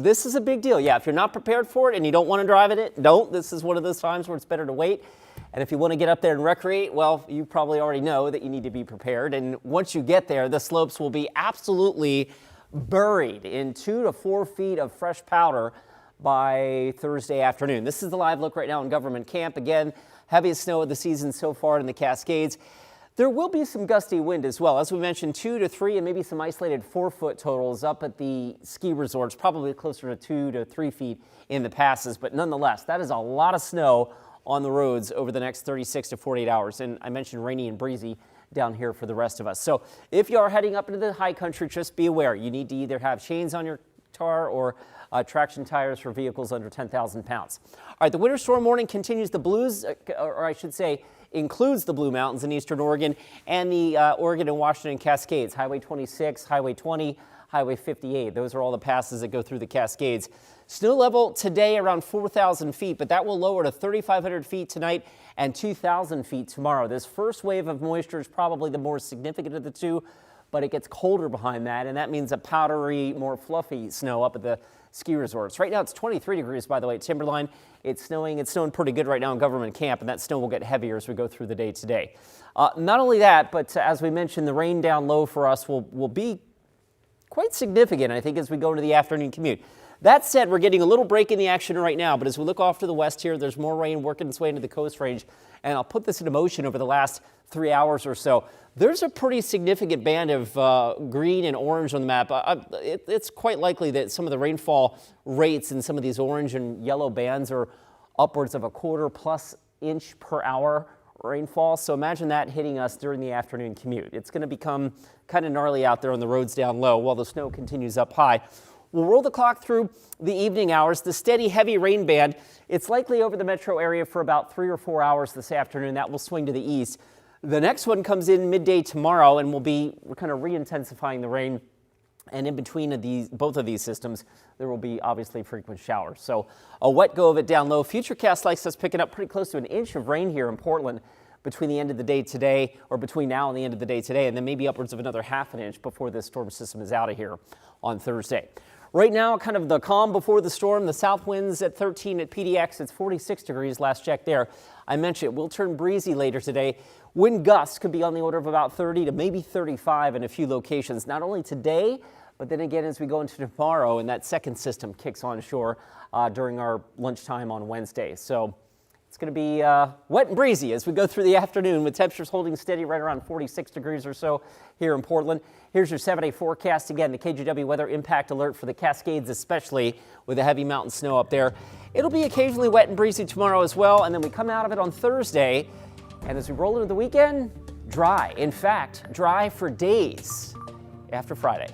This is a big deal. Yeah, if you're not prepared for it and you don't want to drive in it, don't. This is one of those times where it's better to wait. And if you want to get up there and recreate, well, you probably already know that you need to be prepared. And once you get there, the slopes will be absolutely buried in 2 to 4 feet of fresh powder by Thursday afternoon. This is the live look right now in Government Camp. Again, heaviest snow of the season so far in the Cascades. There will be some gusty wind as well. As we mentioned, 2 to 3 and maybe some isolated 4-foot totals up at the ski resorts, probably closer to 2 to 3 feet in the passes. But nonetheless, that is a lot of snow on the roads over the next 36 to 48 hours. And I mentioned rainy and breezy down here for the rest of us. So if you are heading up into the high country, just be aware you need to either have chains on your car or traction tires for vehicles under 10,000 pounds. All right, the winter storm warning continues. The blues, or I should say, includes the Blue Mountains in eastern Oregon and the Oregon and Washington Cascades, Highway 26, Highway 20, Highway 58. Those are all the passes that go through the Cascades. Snow level today around 4,000 feet, but that will lower to 3,500 feet tonight and 2,000 feet tomorrow. This first wave of moisture is probably the more significant of the two, but it gets colder behind that, and that means a powdery, more fluffy snow up at the ski resorts. Right now it's 23 degrees, by the way, at Timberline. It's snowing pretty good right now in Government Camp, and that snow will get heavier as we go through the day today. Not only that, but as we mentioned, the rain down low for us will be quite significant, I think, as we go into the afternoon commute. That said, we're getting a little break in the action right now, but as we look off to the west here, there's more rain working its way into the Coast Range, and I'll put this into motion over the last 3 hours or so. There's a pretty significant band of green and orange on the map. It's quite likely that some of the rainfall rates in some of these orange and yellow bands are upwards of a 1/4+ inch per hour rainfall. So imagine that hitting us during the afternoon commute. It's going to become kind of gnarly out there on the roads down low while the snow continues up high. We'll roll the clock through the evening hours. The steady heavy rain band, it's likely over the metro area for about 3 or 4 hours this afternoon. That will swing to the east. The next one comes in midday tomorrow, and we're kind of re-intensifying the rain. And in between both of these systems, there will be obviously frequent showers. So a wet go of it down low. Futurecast likes us picking up pretty close to an inch of rain here in Portland between the end of the day today, or between now and the end of the day today, and then maybe upwards of another 1/2 inch before this storm system is out of here on Thursday. Right now, kind of the calm before the storm, the south winds at 13 at PDX. It's 46 degrees last check there. I mentioned it will turn breezy later today. Wind gusts could be on the order of about 30 to maybe 35 in a few locations, not only today, but then again as we go into tomorrow and that second system kicks on shore during our lunchtime on Wednesday. So it's going to be wet and breezy as we go through the afternoon, with temperatures holding steady right around 46 degrees or so here in Portland. Here's your 7-day forecast. Again, the KGW weather impact alert for the Cascades, especially with the heavy mountain snow up there. It'll be occasionally wet and breezy tomorrow as well, and then we come out of it on Thursday. And as we roll into the weekend, dry. In fact, dry for days after Friday.